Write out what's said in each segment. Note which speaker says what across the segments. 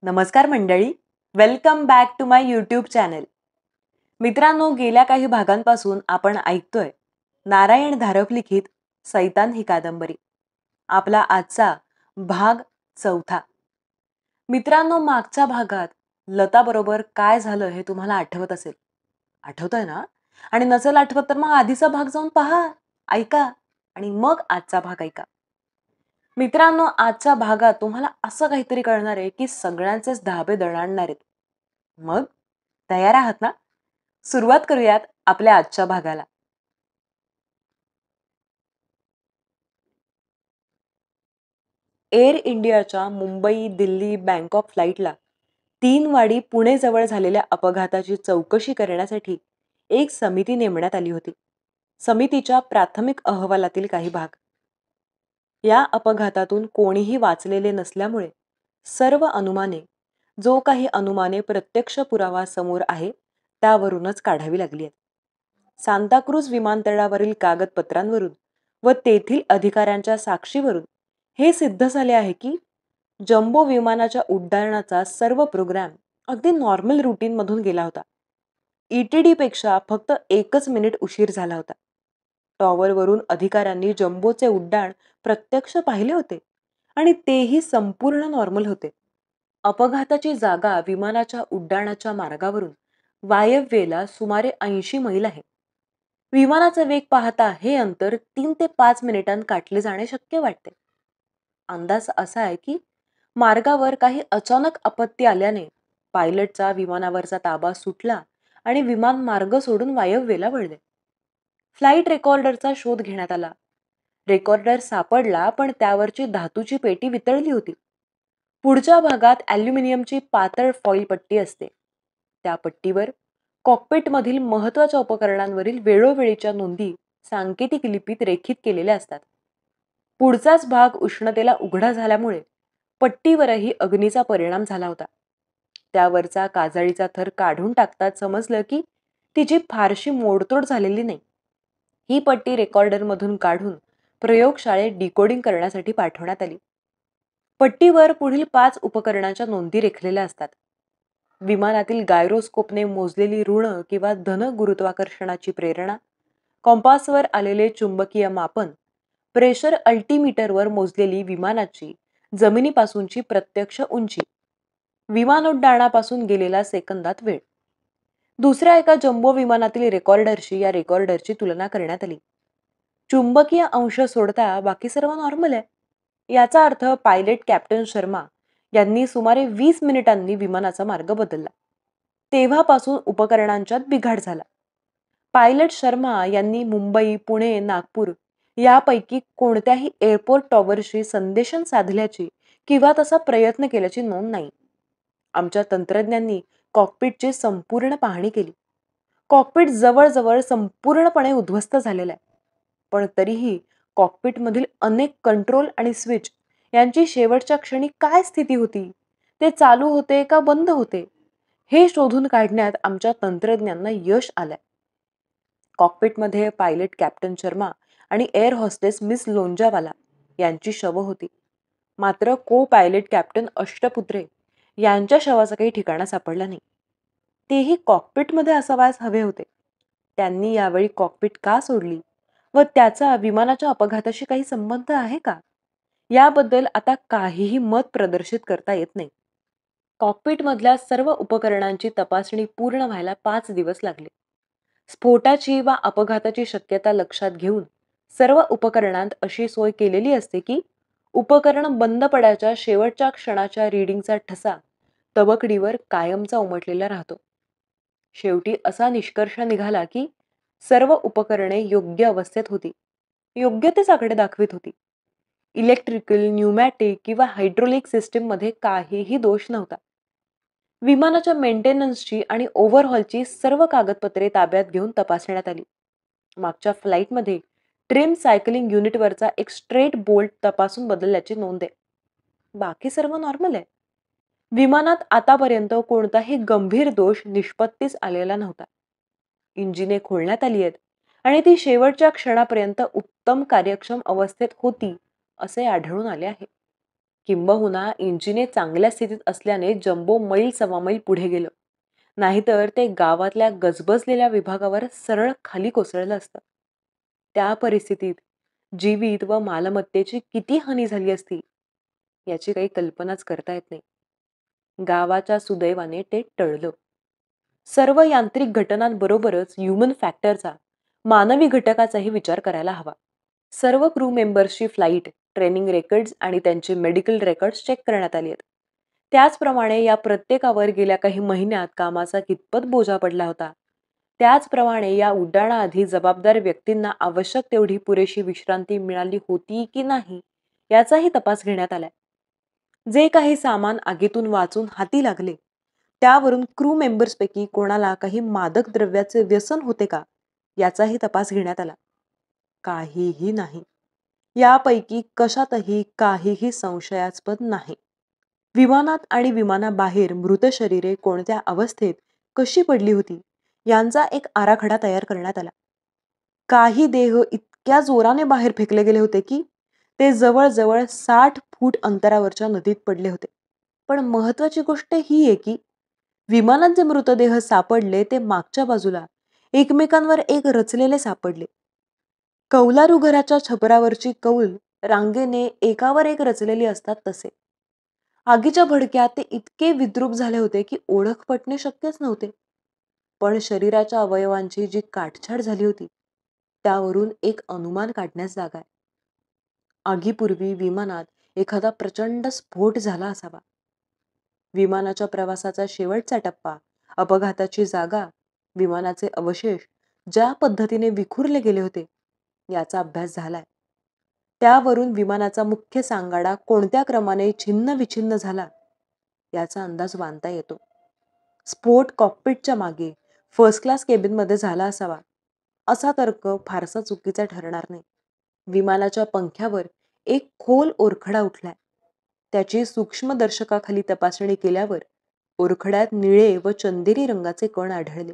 Speaker 1: नमस्कार मंडळी, welcome back to my YouTube channel. मित्रांनो, गेल्या काही भागांपासून आपण ऐकतोय नारायण धारप लिखित सैतान ही कादंबरी. आपला आजचा भाग 4. मित्रांनो, मागच्या भागात लता बरोबर काय झालं हे तुम्हाला आठवत असेल. आठवतंय ना? आणि नसेल आठवत तर मग आधीचा भाग जाऊन पहा, ऐका आणि मग आजचा भाग ऐका. मित्रांनो, आजच्या भागात तुम्हाला असं काहीतरी कळणार आहे की सगळ्यांचेच धाबे दणाणणार आहेत. मग तयार आहात ना? सुरुवात करूयात आपल्या आजच्या भागाला. एअर इंडियाच्या मुंबई, दिल्ली, बँकॉक फ्लाईटला 3 वाडी पुणे जवळ झालेल्या अपघाताची चौकशी करण्यासाठी एक समिती नेमण्यात आली होती. समितीच्या प्राथमिक अहवालातील काही भाग. या अपघातातून कोणीही वाचलेले नसल्यामुळे सर्व अनुमाने, जो काही अनुमाने प्रत्यक्ष पुरावा समोर आहे त्यावरूनच काढावी लागली आहेत. सांताक्रूज विमानतळावरील कागदपत्रांवरून व तेथील अधिकाऱ्यांच्या साक्षीवरून हे सिद्ध झाले आहे की जम्बो विमानाच्या उड्डाणाचा सर्व प्रोग्राम अगदी नॉर्मल रुटीन मधून गेला होता. ETD पेक्षा फक्त 1च मिनिट उशीर झाला होता. टॉवरवरून अधिकाऱ्यांनी जम्बोचे उड्डाण प्रत्यक्ष पाहिले होते आणि तेही संपूर्ण नॉर्मल होते. अपघाताची जागा विमानाच्या उड्डाणाच्या मार्गावरून वायव्येला सुमारे 80 मैल आहे. विमानाचा वेग पाहता हे अंतर 3 ते 5 मिनिटांत गाठले जाणे शक्य वाटते. अंदाज असा आहे की मार्गावर काही अचानक आपत्ती आल्याने पायलटचा विमानावरचा ताबा सुटला आणि विमान मार्ग सोडून वायव्येला वळले. फ्लाईट रेकॉर्डरचा शोध घेण्यात आला. रेकॉर्डर सापडला, पण त्यावरची धातूची पेटी वितळली होती. पुढच्या भागात ॲल्युमिनियमची पातळ फॉईल पट्टी असते. त्या पट्टीवर कॉकपिटमधील महत्त्वाच्या उपकरणांवरील वेळोवेळीच्या नोंदी सांकेतिक लिपीत रेखित केलेल्या असतात. पुढचाच भाग उष्णतेला उघडा झाल्यामुळे पट्टीवरही अग्नीचा परिणाम झाला होता. त्यावरचा काजळीचा थर काढून टाकताच समजलं की तिची फारशी मोडतोड झालेली नाही. ही पट्टी रेकॉर्डरमधून काढून प्रयोगशाळेत डिकोडिंग करण्यासाठी पाठवण्यात आली. पट्टीवर पुढील 5 उपकरणांच्या नोंदी रेखलेल्या असतात. विमानातील गायरोस्कोपने मोजलेली ऋण किंवा धन गुरुत्वाकर्षणाची प्रेरणा, कॉम्पासवर आलेले चुंबकीय मापन, प्रेशर अल्टीमीटरवर मोजलेली विमानाची जमिनीपासूनची प्रत्यक्ष उंची, विमानोड्डाणापासून गेलेला सेकंदात वेळ. दुसऱ्या एका जम्बो विमानातील रेकॉर्डरशी या रेकॉर्डरची तुलना करण्यात आली. चुंबकीय अंश सोडता बाकी सर्व नॉर्मल आहे. याचा अर्थ पायलट कॅप्टन शर्मा यांनी सुमारे 20 मिनिटांनी विमानाचा मार्ग बदलला. तेव्हापासून उपकरणांच्यात बिघाड झाला. पायलट शर्मा यांनी मुंबई, पुणे, नागपूर यापैकी कोणत्याही एअरपोर्ट टॉवरशी संदेशन साधल्याची किंवा तसा प्रयत्न केल्याची नोंद नाही. आमच्या तंत्रज्ञांनी कॉकपिटची संपूर्ण पाहणी केली. कॉकपिट जवळजवळ संपूर्णपणे उद्ध्वस्त झालेला आहे. पण तरीही कॉकपिटमधील अनेक कंट्रोल आणि स्विच यांची शेवटच्या क्षणी काय स्थिती होती, ते चालू होते का बंद होते, हे शोधून काढण्यात आमच्या तंत्रज्ञांना यश आलंय. कॉकपिटमध्ये पायलट कॅप्टन शर्मा आणि एअर हॉस्टेस मिस लोंजावाला यांची शवं होती. मात्र को पायलट कॅप्टन अष्टपुत्रे यांच्या शवाचा काही ठिकाणा सापडला नाही. तेही कॉकपिटमध्ये असावयास हवे होते. त्यांनी यावेळी कॉकपिट का सोडली व त्याचा विमानाच्या अपघाताशी काही संबंध आहे का, याबद्दल आता काहीही मत प्रदर्शित करता येत नाही. कॉकपिटमधल्या सर्व उपकरणांची तपासणी पूर्ण व्हायला 5 दिवस लागले. स्फोटाची वा अपघाताची शक्यता लक्षात घेऊन सर्व उपकरणांत अशी सोय केलेली असते की उपकरण बंद पडायच्या शेवटच्या क्षणाच्या रीडिंगचा ठसा तबकडीवर कायमचा उमटलेला राहतो. शेवटी असा निष्कर्ष निघाला की सर्व उपकरणे योग्य अवस्थेत होती, योग्यतेचाकडे दाखवित होती. इलेक्ट्रिकल, न्यूमॅटिक किंवा हायड्रोलिक सिस्टीममध्ये काहीही दोष नव्हता. विमानाच्या मेंटेनन्सची आणि ओव्हरहॉलची सर्व कागदपत्रे ताब्यात घेऊन तपासण्यात आली. मागच्या फ्लाईटमध्ये ट्रिम सायकलिंग युनिटवरचा एक स्ट्रेट बोल्ट तपासून बदलल्याची नोंद आहे. बाकी सर्व नॉर्मल आहे. विमानात आतापर्यंत कोणताही गंभीर दोष निष्पत्तीस आलेला नव्हता. इंजिने खोलण्यात आली आहेत आणि ती शेवटच्या क्षणापर्यंत उत्तम कार्यक्षम अवस्थेत होती असे आढळून आले आहे. किंबहुना इंजिने चांगल्या स्थितीत असल्याने जम्बो मैल सव्वा मैल पुढे गेलं. नाहीतर ते गावातल्या गजबजलेल्या विभागावर सरळ खाली कोसळलं असतं. त्या परिस्थितीत जीवित व मालमत्तेची किती हानी झाली असती याची काही कल्पनाच करता येत नाही. गावाच्या सुदैवाने ते टळलं. सर्व यांत्रिक घटनांबरोबरच ह्युमन फॅक्टरचा, मानवी घटकाचाही विचार करायला हवा. सर्व क्रू मेंबर्सची फ्लाईट, ट्रेनिंग रेकॉर्ड्स आणि त्यांचे मेडिकल रेकॉर्ड्स चेक करण्यात आली आहेत. त्याचप्रमाणे या प्रत्येकावर गेल्या काही महिन्यात कामाचा कितपत बोजा पडला होता. त्याचप्रमाणे या उड्डाणाआधी जबाबदार व्यक्तींना आवश्यक तेवढी पुरेशी विश्रांती मिळाली होती की नाही याचाही तपास घेण्यात आलाय. जे काही सामान आगीतून वाचून हाती लागले त्यावरून क्रू मेंबर्सपैकी कोणाला काही मादक द्रव्याचे व्यसन होते का याचाही तपास घेण्यात आला. काहीही नाही. यापैकी कशातही काहीही संशयास्पद नाही. विमानात आणि विमानाबाहेर मृत शरीरे कोणत्या अवस्थेत कशी पडली होती यांचा एक आराखडा तयार करण्यात आला. काही देह इतक्या जोराने बाहेर फेकले गेले होते की ते जवळजवळ 60 फूट अंतरावरच्या नदीत पडले होते. पण महत्वाची गोष्ट ही आहे की विमानात जे मृतदेह सापडले ते मागच्या बाजूला एकमेकांवर एक रचलेले सापडले. कौलारू घराच्या छपरावरची कौल रांगेने एकावर एक रचलेली असतात तसे. आगीच्या भडक्यात ते इतके विद्रूप झाले होते की ओळख पटणे शक्यच नव्हते. पण शरीराच्या अवयवांची जी काटछाट झाली होती त्यावरून एक अनुमान काढण्यास जागा आहे. आगीपूर्वी विमानात एखादा प्रचंड स्फोट झाला असावा. विमानाच्या प्रवासाचा शेवटचा टप्पा, अपघाताची जागा, विमानाचे अवशेष ज्या पद्धतीने विखुरले गेले होते याचा अभ्यास झालाय. त्यावरून विमानाचा मुख्य सांगाडा कोणत्या क्रमाने छिन्न विछिन्न झाला याचा अंदाज बांधता येतो. स्फोट कॉकपिटच्या मागे फर्स्ट क्लास केबिनमध्ये झाला असावा असा तर्क फारसा चुकीचा ठरणार नाही. विमानाच्या पंख्यावर एक खोल ओरखडा उठलाय. त्याची सूक्ष्मदर्शकाखाली तपासणी केल्यावर ओरखड्यात निळे व चंदेरी रंगाचे कण आढळले.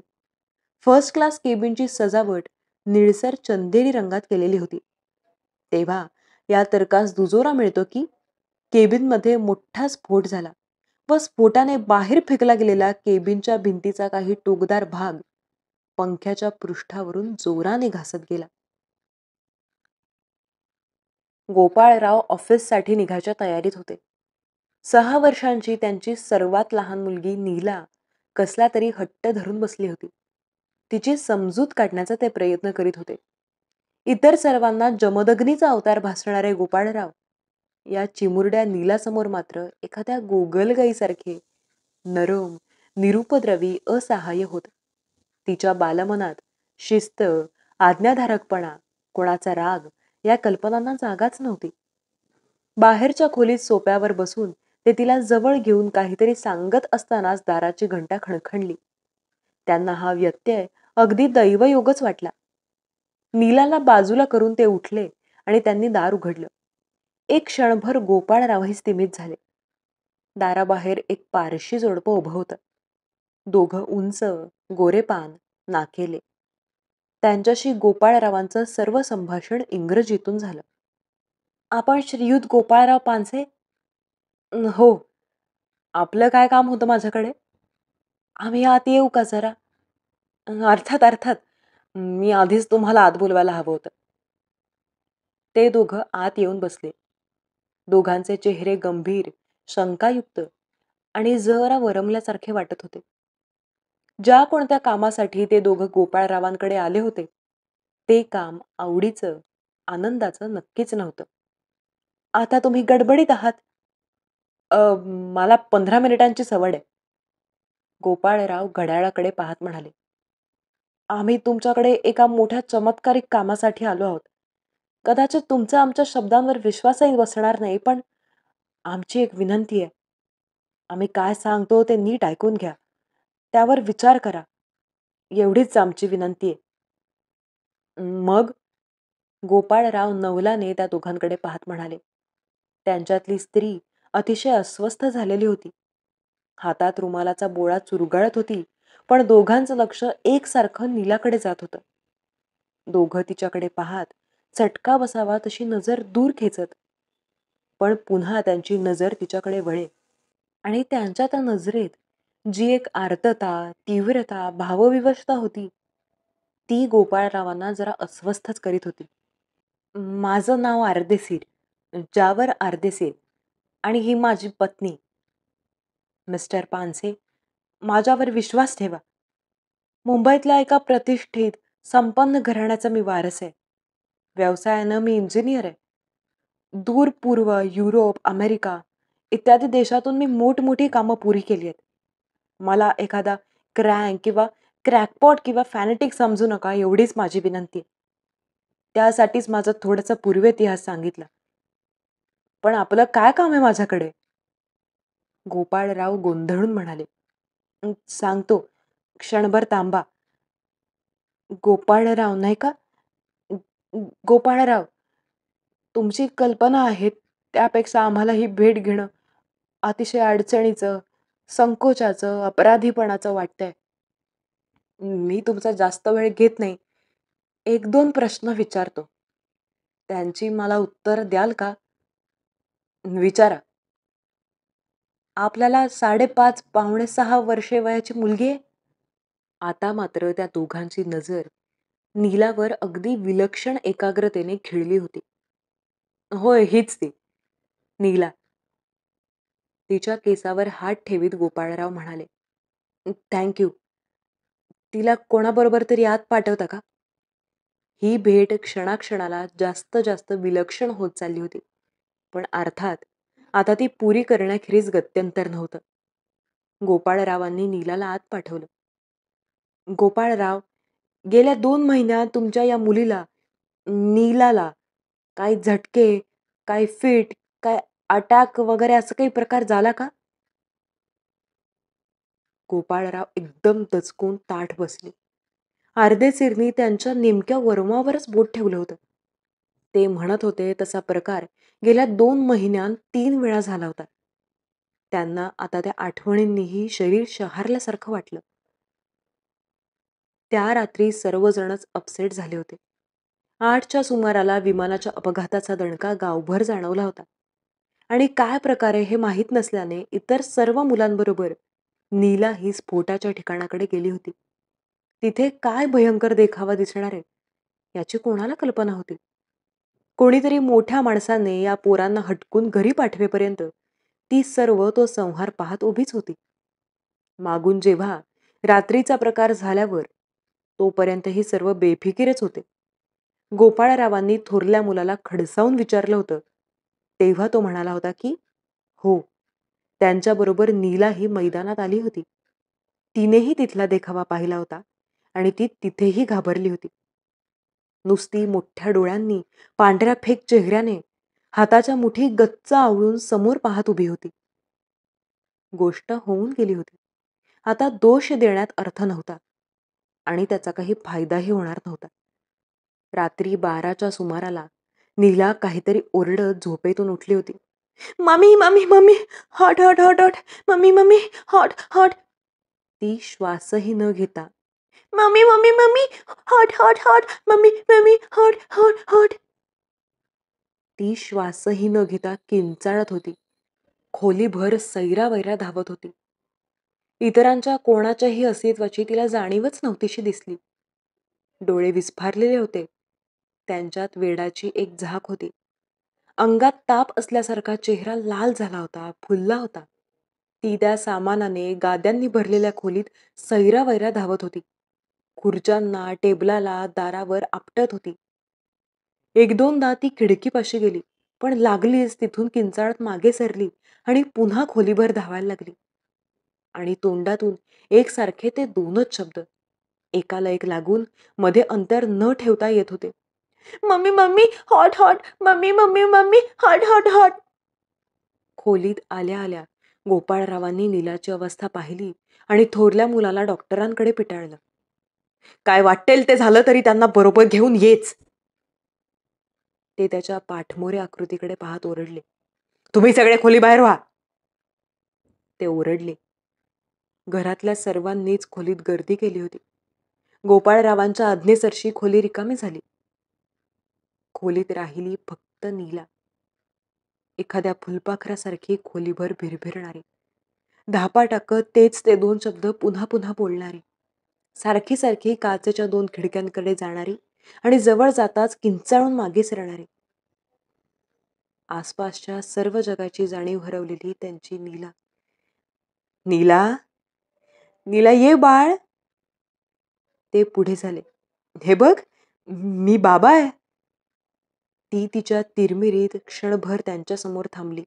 Speaker 1: फर्स्ट क्लास केबिनची सजावट निळसर चंदेरी रंगात केलेली होती. तेव्हा या तर्कास दुजोरा मिळतो की केबिनमध्ये मोठा स्फोट झाला व स्फोटाने बाहेर फेकला गेलेला केबिनच्या भिंतीचा काही टोकदार भाग पंख्याच्या पृष्ठावरून जोराने घासत गेला. गोपाळराव ऑफिससाठी निघायच्या तयारीत होते. 6 वर्षांची त्यांची सर्वात लहान मुलगी नीला कसला तरी हट्ट धरून बसली होती. तिची समजूत काढण्याचा ते प्रयत्न करीत होते. इतर सर्वांना जमदग्नीचा अवतार भासणारे गोपाळराव या चिमुरड्या नीलासमोर मात्र एखाद्या गोगलगाईसारखे नरम, निरुपद्रवी, असहाय्य होत. तिच्या बालमनात शिस्त, आज्ञाधारकपणा, कोणाचा राग या कल्पनांना जागाच नव्हती. बाहेरच्या खोलीत सोप्यावर बसून ते तिला जवळ घेऊन काहीतरी सांगत असतानाच दाराची घंटा खणखणली. त्यांना हा व्यत्यय अगदी दैवयोगच वाटला. नीलाला बाजूला करून ते उठले आणि त्यांनी दार उघडलं. एक क्षणभर गोपाळरावही स्तिमित झाले. दाराबाहेर एक पारशी जोडपं उभं होतं. दोघं उंच, गोरेपान, नाकेले. त्यांच्याशी गोपाळरावांचं सर्व संभाषण इंग्रजीतून झालं. आपण श्रीयुत गोपाळराव पानसे? हो. आपलं काय काम होतं माझ्याकडे? आम्ही आत येऊ का जरा? अर्थात अर्थात. मी आधीच तुम्हाला आत बोलवायला हवं होतं. ते दोघं आत येऊन बसले. दोघांचे चेहरे गंभीर, शंकायुक्त आणि जरा वरमल्यासारखे वाटत होते. ज्या कोणत्या कामासाठी ते दोघं गोपाळरावांकडे आले होते ते काम आवडीचं, आनंदाचं नक्कीच नव्हतं. आता तुम्ही गडबडीत आहात. मला 15 मिनिटांची सवड आहे. गोपाळराव घड्याळाकडे पाहत म्हणाले. आम्ही तुमच्याकडे एका मोठ्या चमत्कारिक कामासाठी आलो आहोत. कदाचित तुमचा आमच्या शब्दांवर विश्वासही बसणार नाही, पण आमची एक विनंती आहे. आम्ही काय सांगतो ते नीट ऐकून घ्या. त्यावर विचार करा. एवढीच आमची विनंती आहे. मग? गोपाळराव नवलाने त्या दोघांकडे पाहत म्हणाले. त्यांच्यातली स्त्री अतिशय अस्वस्थ झालेली होती. हातात रुमालाचा बोळा चुरगळत होती, पण दोघांचं लक्ष एकसारखं नीलाकडे जात होतं. दोघं तिच्याकडे पाहत चटका बसावा तशी नजर दूर खेचत पण पुन्हा त्यांची नजर तिच्याकडे वळे आणि त्यांच्या त्या नजरेत जी एक आर्तता, तीव्रता, भावविवशता होती, ती गोपाळरावांना जरा अस्वस्थच करीत होती. माझं नाव अर्देशीर, जावर अर्देशीर आणि ही माझी पत्नी. मिस्टर पानसे, माझ्यावर विश्वास ठेवा. मुंबईतल्या एका प्रतिष्ठित, संपन्न घराण्याचा मी वारस आहे. व्यवसायानं मी इंजिनियर आहे. दूर पूर्व, युरोप, अमेरिका इत्यादी देशातून मी मोठमोठी कामं पुरी केली आहेत. मला एखादा क्रँक किंवा क्रॅकपॉट किंवा फॅनेटिक समजू नका एवढीच माझी विनंती. त्यासाठीच माझा थोडासा पूर्वेतिहास सांगितला. पण आपलं काय काम आहे माझ्याकडे? गोपाळराव गोंधळून म्हणाले. सांगतो, क्षणभर थांबा." गोपाळराव नाही का? गोपाळराव, तुमची कल्पना आहे त्यापेक्षा आम्हाला ही भेट घेणं अतिशय अडचणीचं, संकोचाचं, अपराधीपणाचं वाटतंय. मी तुमचा जास्त वेळ घेत नाही. 1-2 प्रश्न विचारतो. त्यांची मला उत्तर द्याल का? विचारा. आपल्याला 5.5 पावणे 6 वर्षे वयाची मुलगी आहे? आता मात्र त्या दोघांची नजर नीलावर अगदी विलक्षण एकाग्रतेने खिळली होती. होय, हीच ती, नीला. तिच्या केसावर हात ठेवीत गोपाळराव म्हणाले. Thank you. तिला कोणाबरोबर तरी आत पाठवता का? ही भेट क्षणाक्षणाला जास्त जास्त विलक्षण होत चालली होती. पण अर्थात आता ती पुरी करण्याखेरीज गत्यंतर नव्हतं. गोपाळरावांनी नीलाला आत पाठवलं. गोपाळराव, गेल्या 2 महिन्यात तुमच्या या मुलीला, नीलाला, काही झटके, काही फिट, काय अटॅक वगैरे असं काही प्रकार झाला का? गोपाळराव एकदम दचकून ताठ बसले. अर्देशीरनी त्यांच्या नेमक्या वर्मावरच बोट ठेवलं होतं. ते म्हणत होते तसा प्रकार गेल्या 2 महिन्यात 3 वेळा झाला होता. त्यांना आता त्या आठवणींनीही शरीर शहारल्यासारखं वाटलं. त्या रात्री सर्वजणच अपसेट झाले होते. 8च्या सुमाराला विमानाच्या अपघाताचा दणका गावभर जाणवला होता. आणि काय प्रकारे हे माहीत नसल्याने इतर सर्व मुलांबरोबर नीला ही स्फोटाच्या ठिकाणाकडे गेली होती. तिथे काय भयंकर देखावा दिसणार आहे याची कोणाला कल्पना होती? कोणीतरी मोठ्या माणसाने या पोरांना हटकून घरी पाठवेपर्यंत ती सर्व तो संहार पाहत उभीच होती. मागून जेव्हा रात्रीचा प्रकार झाल्यावर तोपर्यंत ही सर्व बेफिकीरच होते. गोपाळरावांनी थोरल्या मुलाला खडसावून विचारलं होतं, तेव्हा तो म्हणाला होता की हो, त्यांच्याबरोबर नीला ही मैदानात आली होती. तिनेही तिथला देखावा पाहिला होता आणि ती तिथेही घाबरली होती. नुसती मोठ्या डोळ्यांनी, पांढऱ्या फेक चेहऱ्याने, हाताच्या मुठी गच्च आवळून समोर पाहत उभी होती. गोष्ट होऊन गेली होती. आता दोष देण्यात अर्थ नव्हता आणि त्याचा काही फायदाही होणार नव्हता. रात्री 12च्या सुमाराला नीला काहीतरी ओरडत झोपेतून उठली होती. "Mummy, mummy, mummy, hot, hot, hot, hot, mummy, mummy, hot, hot." ती श्वासही न घेता, "mummy, mummy, mummy, hot, hot, hot, mummy, mummy, hot, hot, hot." ती श्वासही न घेता किंचाळत होती. खोलीभर सैरावैरा धावत होती. इतरांच्या कोणाच्याही अस्तित्वाची तिला जाणीवच नव्हतीशी दिसली. डोळे विस्फारलेले होते. त्यांच्यात वेडाची एक झाक होती. अंगात ताप असल्यासारखा चेहरा लाल झाला होता, फुलला होता. ती त्या सामानाने गाद्यांनी भरलेल्या खोलीत सैरावैरा धावत होती. खुर्च्यांना, टेबलाला, दारावर आपटत होती. 1-2दा ती खिडकीपाशी गेली, पण लागलीच तिथून किंचाळत मागे सरली आणि पुन्हा खोलीभर धावायला लागली. आणि तोंडातून एकसारखे ते 2च शब्द, एकाला एक लागून मध्ये अंतर न ठेवता येत होते. "Mummy, mummy, hot, hot, mummy, mummy, mummy, hot, hot, hot." खोलीत आल्या आल्या गोपाळरावांनी नीलाची अवस्था पाहिली आणि थोरल्या मुलाला डॉक्टरांकडे पिटाळलं. "काय वाटेल ते झालं तरी त्यांना बरोबर घेऊन येच." ते त्याच्या पाठमोऱ्या आकृतीकडे पाहत ओरडले. "तुम्ही सगळे खोलीबाहेर व्हा." ते ओरडले. घरातल्या सर्वांनीच खोलीत गर्दी केली होती. गोपाळरावांच्या आज्ञेसरशी खोली रिकामी झाली. खोलीत राहिली फक्त नीला. एखाद्या फुलपाखरासारखी खोलीभर भिरभिरणारी. धापा टाकत तेच ते 2 शब्द पुन्हा पुन्हा बोलणारी. सारखी सारखी काचेच्या 2 खिडक्यांकडे जाणारी आणि जवळ जाताच किंचाळून मागे सरणारी. आसपासच्या सर्व जगाची जाणीव हरवलेली त्यांची नीला. नीला, नीला ये बाळ. ते पुढे झाले. हे बघ, मी बाबा आहे. ती तिच्या तिरमिरीत क्षणभर त्यांच्यासमोर थांबली.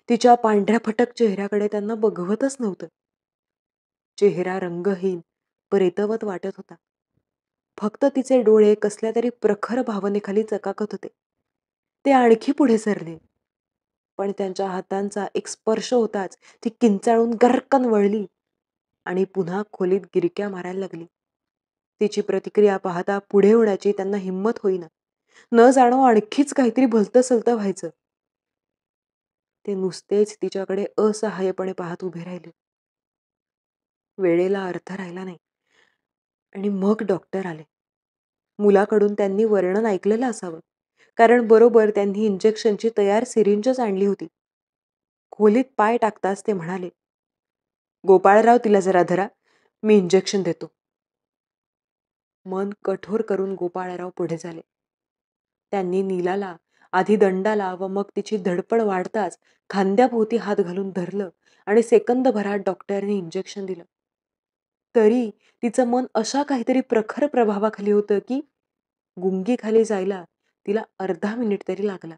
Speaker 1: तिच्या पांढऱ्या फटक चेहऱ्याकडे त्यांना बघवतच नव्हतं. चेहरा रंगहीन, प्रेतवत वाटत होता. फक्त तिचे डोळे कसल्या तरी प्रखर भावनेखाली चकाकत होते. ते आणखी पुढे सरले. पण त्यांच्या हातांचा एक स्पर्श होताच ती किंचाळून गर्रकन वळली आणि पुन्हा खोलीत गिरक्या मारायला लागली. तिची प्रतिक्रिया पाहता पुढे होण्याची त्यांना हिंमत होईना. न जाणो आणखीच काहीतरी भलतं-सलतं व्हायचं. ते नुसतेच तिच्याकडे असहाय्यपणे पाहत उभे राहिले. वेळेला अर्थ राहिला नाही. आणि मग डॉक्टर आले. मुलाकडून त्यांनी वर्णन ऐकलेलं असावं, कारण बरोबर त्यांनी इंजेक्शनची तयार सिरिंजच आणली होती. खोलीत पाय टाकताच ते म्हणाले, गोपाळराव, तिला जरा धरा, मी इंजेक्शन देतो. मन कठोर करून गोपाळराव पुढे झाले. त्यांनी नीलाला आधी दंडाला व मग तिची धडपड वाढताच खांद्याभोवती हात घालून धरलं आणि सेकंदभरात डॉक्टरने इंजेक्शन दिलं. तरी तिचं मन अशा काहीतरी प्रखर प्रभावाखाली होतं की गुंगीखाली जायला तिला अर्धा मिनिट तरी लागला.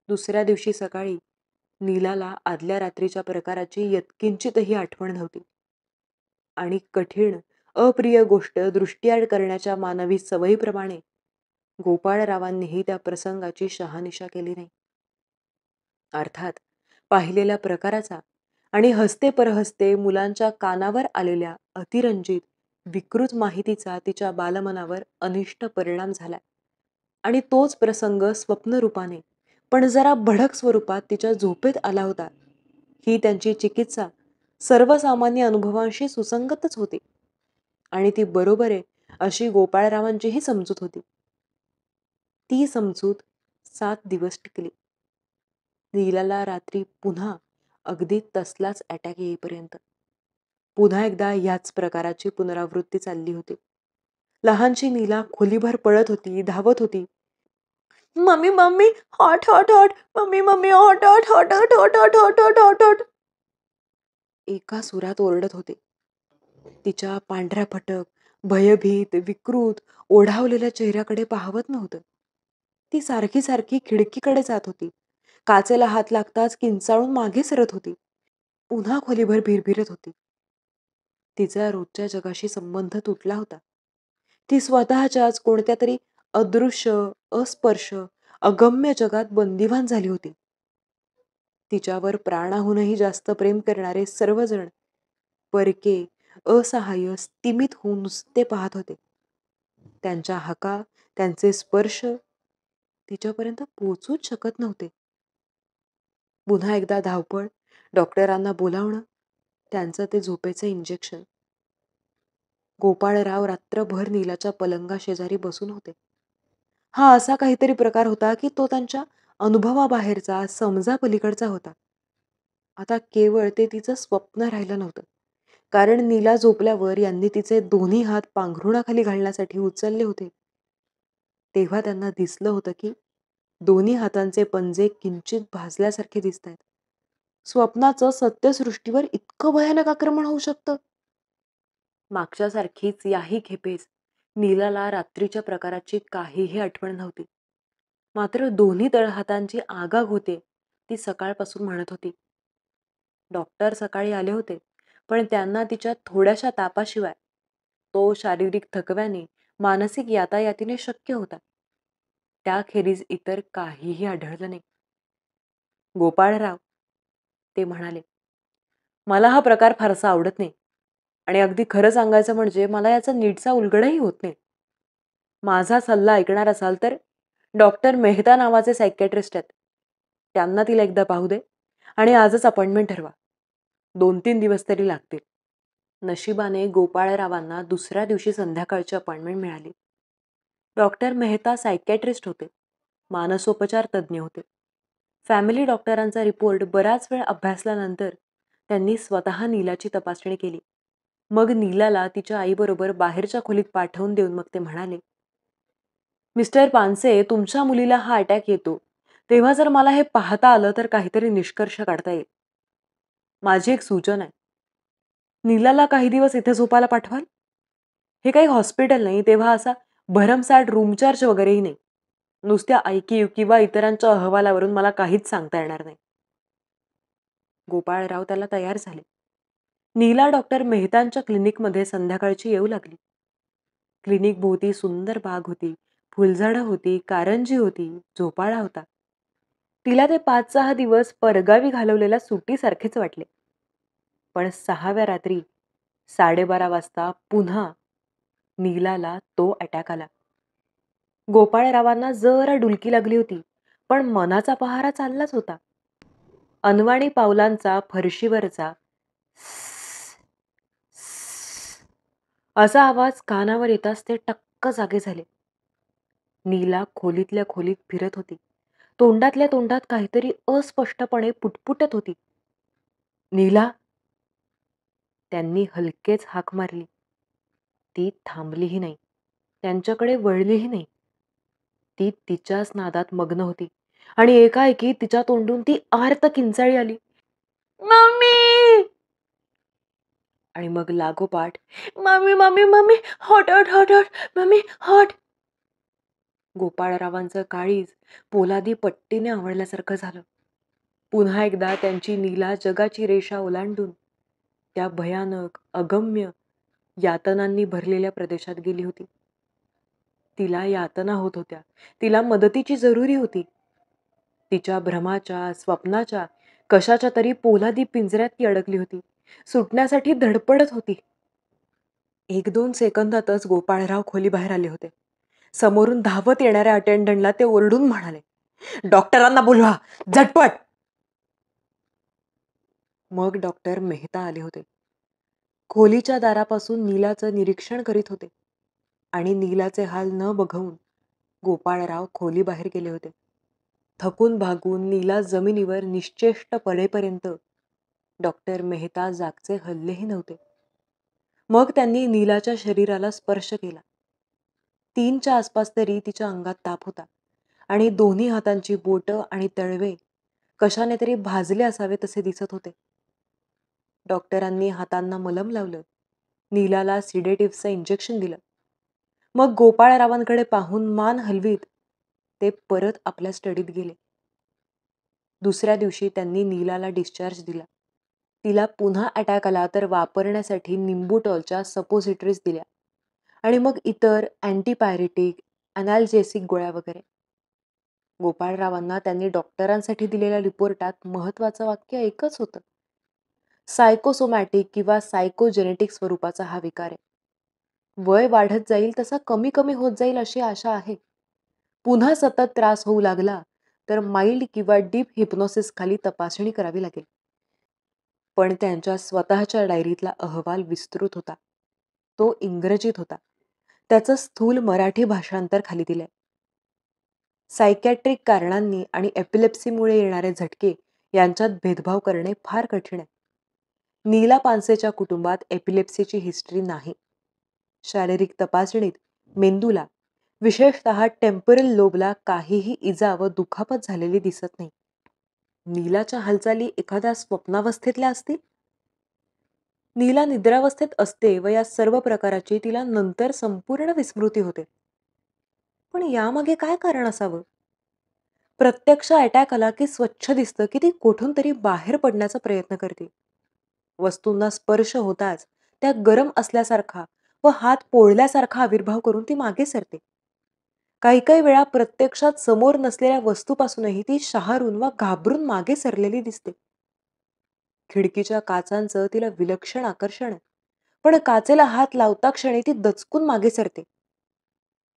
Speaker 1: दुसऱ्या दिवशी सकाळी नीलाला आदल्या रात्रीच्या प्रकाराची यत्किंचितही आठवण नव्हती. आणि कठीण अप्रिय गोष्ट दृष्टीआड करण्याच्या मानवी सवयीप्रमाणे गोपाळरावांनीही त्या प्रसंगाची शहानिशा केली नाही. अर्थात पाहिलेल्या प्रकाराचा आणि हसते परहसते मुलांच्या कानावर आलेल्या अतिरंजित विकृत माहितीचा तिच्या बालमनावर अनिष्ट परिणाम झाला आणि तोच प्रसंग स्वप्नरूपाने पण जरा भडक स्वरूपात तिच्या झोपेत आला होता. ही त्यांची चिकित्सा सर्वसामान्य अनुभवांशी सुसंगतच होती आणि ती बरोबर आहे अशी गोपाळरावांचीही समजूत होती. ती समजूत 7 दिवस टिकली. नीलाला रात्री पुन्हा अगदी तसलाच अटॅक येईपर्यंत. पुन्हा एकदा ह्याच प्रकाराची पुनरावृत्ती चालली होती. लहानशी नीला खोलीभर पळत होती, धावत होती. Mummy mummy, hot hot hot, mummy mummy, hot hot hot hot hot hot hot hot hot hot. एका सुरात ओरडत होते. तिच्या पांढऱ्या फटक, भयभीत, विकृत, ओढावलेल्या चेहऱ्याकडे पाहवत नव्हतं. ती सारखी सारखी खिडकीकडे जात होती. काचेला हात लागताच किंचाळून मागे सरत होती. पुन्हा खोलीभर भिरभिरत होती. तिचा रोजच्या जगाशी संबंध तुटला होता. ती स्वतःच्याच कोणत्या तरी अदृश्य, अस्पर्श, अगम्य जगात बंदिवान झाली होती. तिच्यावर प्राणाहूनही जास्त प्रेम करणारे सर्वजण परके, असहाय्य, स्तिमित होऊन नुसते पाहत होते. त्यांच्या हाका, त्यांचे स्पर्श तिच्यापर्यंत पोचूच शकत नव्हते. पुन्हा एकदा धावपळ, डॉक्टरांना बोलावणं, त्यांचं ते झोपेचं इंजेक्शन. गोपाळराव रात्रभर नीलाच्या पलंगाशेजारी बसून होते. हा असा काहीतरी प्रकार होता की तो त्यांच्या अनुभवाबाहेरचा, समजापलीकडचा होता. आता केवळ ते तिचं स्वप्न राहिलं नव्हतं, कारण नीला झोपल्यावर यांनी तिचे दोन्ही हात पांघरुणाखाली घालण्यासाठी उचलले होते. तेव्हा त्यांना दिसलं होतं की दोन्ही हातांचे पंजे किंचित भाजल्यासारखे दिसतायत. स्वप्नाचं सत्यसृष्टीवर इतकं भयानक आक्रमण होऊ शकतं. मागच्यासारखीच याही खेपेस नीलाला रात्रीच्या प्रकाराची काहीही आठवण नव्हती. मात्र दोन्ही तळहातांची आगाग होते ती सकाळपासून म्हणत होती. डॉक्टर सकाळी आले होते, पण त्यांना तिच्या थोड्याशा तापाशिवाय तो शारीरिक थकव्याने, मानसिक यातायातीने शक्य होता. त्याखेरीज इतर काहीही आढळलं नाही. गोपाळराव, ते म्हणाले, मला हा प्रकार फारसा आवडत नाही आणि अगदी खरं सांगायचं म्हणजे मला याचा नीटसा उलगडाही होत नाही. माझा सल्ला ऐकणार असाल तर डॉक्टर मेहता नावाचे सायकॅट्रिस्ट आहेत. त्यांना तिला एकदा पाहू दे आणि आजच अपॉइंटमेंट ठरवा. 2-3 दिवस तरी लागतील. नशिबाने गोपाळरावांना दुसऱ्या दिवशी संध्याकाळची अपॉइंटमेंट मिळाली. डॉक्टर मेहता सायकॅट्रिस्ट होते. मानसोपचार तज्ज्ञ होते. फॅमिली डॉक्टरांचा रिपोर्ट बराच वेळ अभ्यासल्यानंतर त्यांनी स्वतः नीलाची तपासणी केली. मग नीलाला तिच्या आईबरोबर बाहेरच्या खोलीत पाठवून देऊन मग ते म्हणाले, मिस्टर पानसे, तुमच्या मुलीला हा अटॅक येतो तेव्हा जर मला हे पाहता आलं तर काहीतरी निष्कर्ष काढता येईल. माझी एक सूचना आहे, नीलाला काही दिवस इथे झोपायला पाठवाल. हे काही हॉस्पिटल नाही, तेव्हा असा भरमसाठ रूम चार्ज वगैरेही नाही. नुसत्या IQ किंवा इतरांच्या अहवालावरून मला काहीच सांगता येणार नाही. गोपाळराव त्याला तयार झाले. नीला डॉक्टर मेहतांच्या क्लिनिकमध्ये संध्याकाळची येऊ लागली. क्लिनिक भोवती सुंदर बाग होती, फुलझाडं होती, कारंजी होती, झोपाळा होता. तिला ते 5-6 दिवस परगावी घालवलेल्या सुट्टीसारखेच वाटले. पण 6व्या रात्री 12:30 वाजता पुन्हा नीलाला तो अटॅक आला. गोपाळरावांना जरा डुलकी लागली होती, पण मनाचा पहारा चाललाच होता. अनवाणी पावलांचा फरशीवरचा "स्स, स्स" असा आवाज कानावर येताच ते टक्क जागे झाले. नीला खोलीतल्या खोलीत फिरत होती. तोंडातल्या तोंडात काहीतरी अस्पष्टपणे पुटपुटत होती. नीला, त्यांनी हलकेच हाक मारली. ती थांबलीही नाही. त्यांच्याकडे वळलीही नाही. ती तिच्याच नादात मग्न होती आणि एकाएकी तिच्या तोंडून ती आर्त किंचाळी आली, मम्मी! आणि मग लागोपाठ, mummy mummy mummy, hot hot hot hot, mummy hot. गोपाळरावांचं काळीज पोलादी पट्टीने आवळल्यासारखं झालं. पुन्हा एकदा त्यांची नीला जगाची रेषा ओलांडून त्या भयानक, अगम्य यातनांनी भरलेल्या प्रदेशात गेली होती. तिला यातना होत होत्या. तिला मदतीची जरुरी होती. तिच्या भ्रमाच्या, स्वप्नाच्या, कशाच्या तरी पोलादी पिंजऱ्यात ती अडकली होती. सुटण्यासाठी धडपडत होती. 1-2 सेकंदातच गोपाळराव खोलीबाहेर आले होते. समोरून धावत येणाऱ्या अटेंडंटला ते ओरडून म्हणाले, डॉक्टरांना बोलवा, झटपट. मग डॉक्टर मेहता आले होते. खोलीच्या दारापासून नीलाचं निरीक्षण करीत होते आणि नीलाचे हाल न बघवून गोपाळराव खोलीबाहेर गेले होते. थकून भागून नीला जमिनीवर निश्चेष्ट पडेपर्यंत डॉक्टर मेहता जागचे हललेही नव्हते. मग त्यांनी नीलाच्या शरीराला स्पर्श केला. 3च्या आसपास तरी तिच्या अंगात ताप होता आणि दोन्ही हातांची बोटं आणि तळवे कशाने तरी भाजले असावे तसे दिसत होते. डॉक्टरांनी हातांना मलम लावलं. नीलाला सिडेटिव्हचं इंजेक्शन दिलं. मग गोपाळरावांकडे पाहून मान हलवीत ते परत आपल्या स्टडीत गेले. दुसऱ्या दिवशी त्यांनी नीलाला डिस्चार्ज दिला. तिला पुन्हा अटॅक आला तर वापरण्यासाठी निंबुटॉलच्या सपोजिटरीज दिल्या आणि मग इतर अँटीपायरेटिक, अनॅल्जेसिक गोळ्या वगैरे. गोपाळरावांना त्यांनी डॉक्टरांसाठी दिलेल्या रिपोर्टात महत्वाचं वाक्य एकच होतं, सायकोसोमॅटिक किंवा सायकोजेनेटिक स्वरूपाचा हा विकार आहे. वय वाढत जाईल तसा कमी कमी होत जाईल अशी आशा आहे. पुन्हा सतत त्रास होऊ लागला तर माइल्ड किंवा डीप हिप्नोसिस खाली तपासणी करावी लागेल. पण त्यांच्या स्वतःच्या डायरीतला अहवाल विस्तृत होता. तो इंग्रजीत होता. त्याचं स्थूल मराठी भाषांतर खाली दिलंय. सायकॅट्रिक कारणांनी आणि एपिलेप्सीमुळे येणारे झटके यांच्यात भेदभाव करणे फार कठीण आहे. नीला पानसेच्या कुटुंबात एपिलेप्सीची हिस्ट्री नाही. शारीरिक तपासणीत मेंदूला, विशेषतः टेम्पोरल लोबला काहीही इजा व दुखापत झालेली दिसत नाही. नीलाच्या हालचाली एखाद्या स्वप्नावस्थेतल्या असतील? नीला निद्रावस्थेत असते व या सर्व प्रकाराची तिला नंतर संपूर्ण विस्मृती होते. पण यामागे काय कारण असावं? प्रत्यक्ष अटॅक आला की स्वच्छ दिसतं की ती कोठून तरी बाहेर पडण्याचा प्रयत्न करते. वस्तूंना स्पर्श होताच त्या गरम असल्यासारखा व हात पोळल्यासारखा आविर्भाव करून ती मागे सरते. काही काही वेळा प्रत्यक्षात समोर नसलेल्या वस्तूपासूनही ती शहारून व घाबरून मागे सरलेली दिसते. खिडकीच्या काचांचं तिला विलक्षण आकर्षण आहे, पण काचेला हात लावता क्षणी ती दचकून मागे सरते.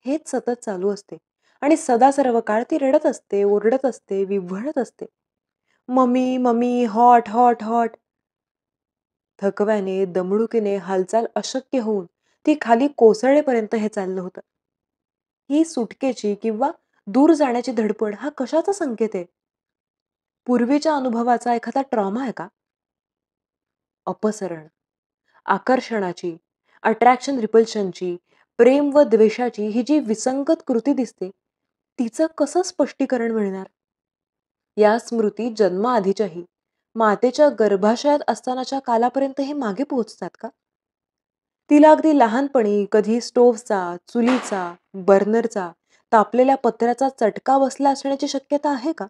Speaker 1: हेच सतत चालू असते आणि सदा सर्व काळ ती रडत असते, ओरडत असते, विव्हळत असते. Mummy mummy, hot hot hot. थकव्याने, दमडुकीने हालचाल अशक्य होऊन ती खाली कोसळेपर्यंत हे चाललं होतं. ही सुटकेची किंवा दूर जाण्याची धडपड हा कशाचा संकेत आहे? पूर्वीच्या अनुभवाचा एखादा ट्रॉमा आहे का? अपसरण, आकर्षणाची, अट्रॅक्शन रिपल्शनची, प्रेम व द्वेषाची ही जी विसंगत कृती दिसते, तिचं कसं स्पष्टीकरण मिळणार? या स्मृती जन्माआधीच्याही, मातेच्या गर्भाशयात असतानाच्या कालापर्यंत हे मागे पोहोचतात का? तिला अगदी लहानपणी कधी स्टोव्हचा, चुलीचा, बर्नरचा, तापलेल्या पत्र्याचा चटका बसला असण्याची शक्यता आहे का?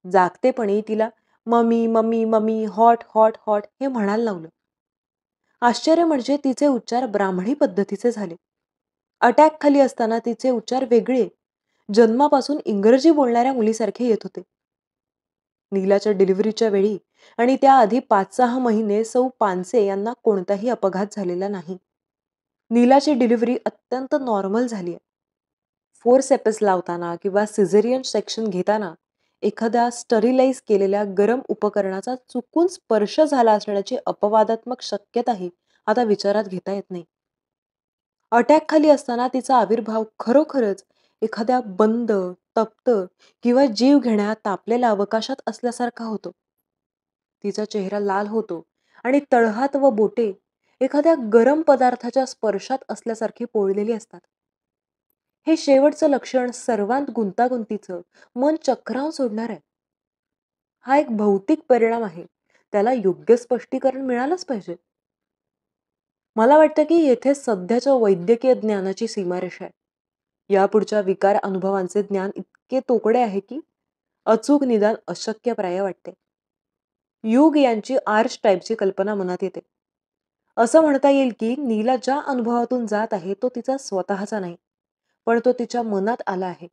Speaker 1: जागतेपणी तिला mummy, mummy, mummy, hot, hot, hot हे म्हणायला लावलं. आश्चर्य म्हणजे तिचे उच्चार ब्राह्मणी पद्धतीचे झाले. अटॅक खाली असताना तिचे उच्चार वेगळे, जन्मापासून इंग्रजी बोलणाऱ्या मुलीसारखे येत होते. नीलाच्या डिलिव्हरीच्या वेळी आणि त्याआधी 5-6 महिने सौ पानसे यांना कोणताही अपघात झालेला नाही. नीलाची डिलिव्हरी अत्यंत नॉर्मल झाली आहे. फोरसेप्स लावताना किंवा सिझेरियन सेक्शन घेताना एखाद्या स्टरिलाइज केलेल्या गरम उपकरणाचा चुकून स्पर्श झाला असण्याची अपवादात्मक शक्यताही आता विचारात घेता येत नाही. अटॅक खाली असताना तिचा आविर्भाव खरोखरच एखाद्या बंद, तप्त किंवा जीव घेण्या तापलेल्या अवकाशात असल्यासारखा होतो. तिचा चेहरा लाल होतो आणि तळहात व बोटे एखाद्या गरम पदार्थाच्या स्पर्शात असल्यासारखी पोळलेली असतात. हे शेवटचं लक्षण सर्वांत गुंतागुंतीचं, मन चक्रावून सोडणार आहे. हा एक भौतिक परिणाम आहे. त्याला योग्य स्पष्टीकरण मिळालंच पाहिजे. मला वाटतं की येथे सध्याच्या वैद्यकीय ज्ञानाची सीमारेषा आहे. यापुढच्या विकार अनुभवांचे ज्ञान इतके तोकडे आहे की अचूक निदान अशक्यप्राय वाटते. युग यांची आर्च टाईपची कल्पना मनात येते. असं म्हणता येईल की नीला ज्या अनुभवातून जात आहे तो तिचा स्वतःचा नाही, पण तो तिच्या मनात आला आहे.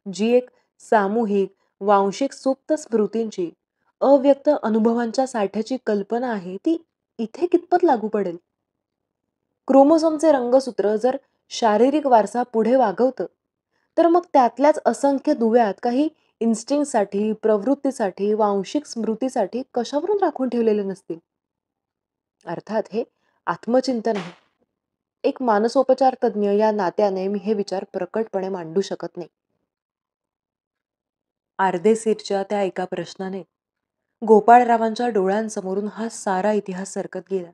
Speaker 1: जी एक सामूहिक, वांशिक सुप्त स्मृतींची, अव्यक्त अनुभवांच्या साठ्याची कल्पना आहे ती इथे कितपत लागू पडेल? क्रोमोसोमचे रंगसूत्र जर शारीरिक वारसा पुढे वागवतं, तर मग त्यातल्याच असंख्य दुव्यात काही इन्स्टिंक्टसाठी, प्रवृत्तीसाठी, वांशिक स्मृतीसाठी कशावरून राखून ठेवलेले नसतील? अर्थात हे आत्मचिंतन आहे. एक मानसोपचार तज्ज्ञ या नात्याने मी हे विचार प्रकटपणे मांडू शकत नाही. आर्देसीरच्या त्या एका प्रश्नाने गोपाळरावांच्या डोळ्यांसमोरून हा सारा इतिहास सरकत गेला.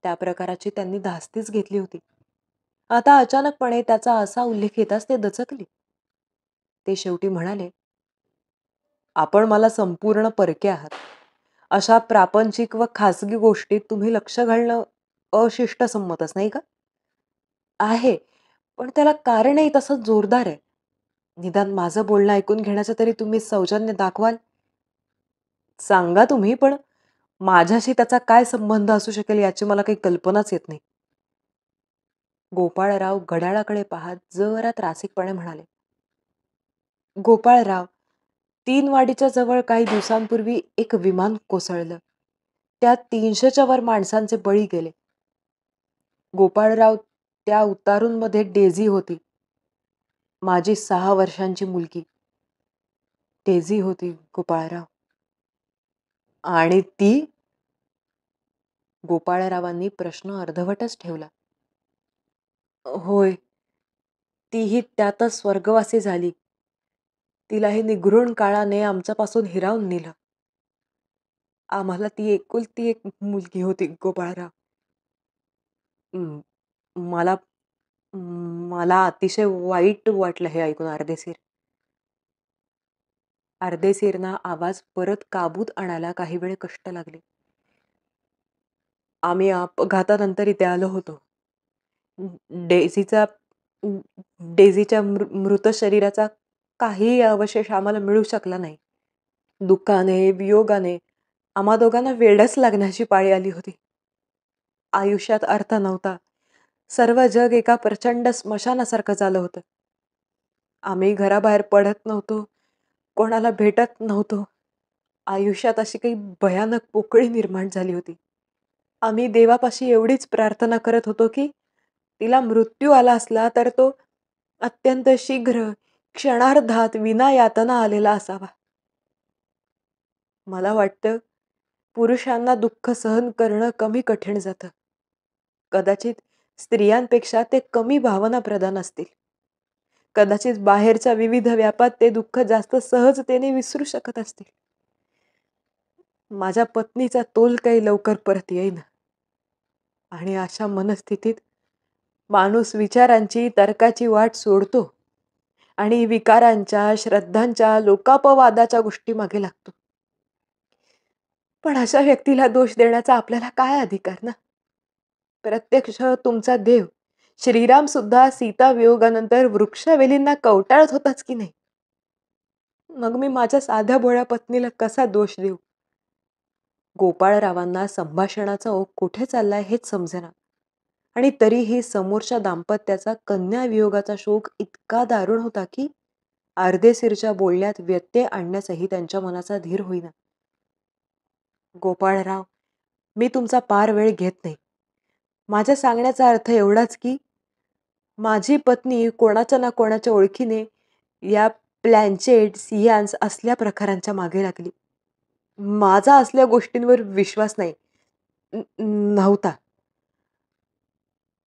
Speaker 1: त्या प्रकाराची त्यांनी धास्तीच घेतली होती. आता अचानकपणे त्याचा असा उल्लेख येताच ते दचकले. ते शेवटी म्हणाले, आपण मला संपूर्ण परके आहात. अशा प्रापंचिक व खासगी गोष्टीत तुम्ही लक्ष घालणं अशिष्टसंमतच नाही का? आहे, पण त्याला कारणही तसंच जोरदार आहे. निदान माझं बोलणं ऐकून घेण्याचं तरी तुम्ही सौजन्य दाखवाल? सांगा तुम्ही, पण माझ्याशी त्याचा काय संबंध असू शकेल याची मला काही कल्पनाच येत नाही. गोपाळराव घड्याळाकडे पाहत जरा त्रासिकपणे म्हणाले, गोपाळराव, 3 वाडीच्या जवळ काही दिवसांपूर्वी एक विमान कोसळलं. त्यात 300च्या वर माणसांचे बळी गेले. गोपाळराव, त्या उतारूंमध्ये डेझी होती. माझी 6 वर्षांची मुलगी. डेझी होती गोपाळराव. आणि ती? गोपाळरावांनी प्रश्न अर्धवटच ठेवला. होय, तीही त्यातच स्वर्गवासी झाली. तिलाही निगृण काळाने आमच्यापासून हिरावून नेलं. आम्हाला ती एकुलती एक मुलगी होती गोपाळराव. म, मला मला अतिशय वाईट वाटलं हे ऐकून अर्देशीर. अर्देशीरना आवाज परत काबूत आणायला काही वेळ कष्ट लागले. आम्ही अपघातानंतर इथे आलो होतो. डेझीचा डेझीच्या मृत शरीराचा काहीही अवशेष आम्हाला मिळू शकला नाही. दुःखाने, वियोगाने आम्हा दोघांना वेडच लागण्याची पाळी आली होती. आयुष्यात अर्थ नव्हता. सर्व जग एका प्रचंड स्मशानासारखं झालं होतं. आम्ही घराबाहेर पडत नव्हतो, कोणाला भेटत नव्हतो. आयुष्यात अशी काही भयानक पोकळी निर्माण झाली होती. आम्ही देवापाशी एवढीच प्रार्थना करत होतो की तिला मृत्यू आला असला तर तो अत्यंत शीघ्र, क्षणार्धात विना यातना आलेला असावा. मला वाटतं पुरुषांना दुःख सहन करणं कमी कठीण जातं. कदाचित स्त्रियांपेक्षा ते कमी भावनाप्रधान असतील. कदाचित बाहेरच्या विविध व्यापात ते दुःख जास्त सहजतेने विसरू शकत असतील. माझ्या पत्नीचा तोल काही लवकर परत येईना. आणि अशा मनस्थितीत माणूस विचारांची, तर्काची वाट सोडतो आणि विकारांच्या, श्रद्धांच्या, लोकापवादाच्या गोष्टी मागे लागतो. पण अशा व्यक्तीला दोष देण्याचा आपल्याला काय अधिकार ना? प्रत्यक्ष तुमचा देव श्रीराम सुद्धा सीता वियोगानंतर वृक्षवेलींना कवटाळत होताच की नाही? मग मी माझ्या साध्या भोळ्या पत्नीला कसा दोष देऊ? गोपाळरावांना संभाषणाचा ओघ कुठे चाललाय हेच समजेना. आणि तरीही समोरच्या दाम्पत्याचा कन्यावियोगाचा शोक इतका दारुण होता की अर्देशीरच्या बोलण्यात व्यत्यय आणण्यासही त्यांच्या मनाचा धीर होईना. गोपाळराव, मी तुमचा पार वेळ घेत नाही. माझ्या सांगण्याचा अर्थ एवढाच की माझी पत्नी कोणाच्या ना कोणाच्या ओळखीने या प्लॅनचेट सियान्स असल्या प्रकारांच्या मागे लागली. माझा असल्या गोष्टींवर विश्वास नाही नव्हता.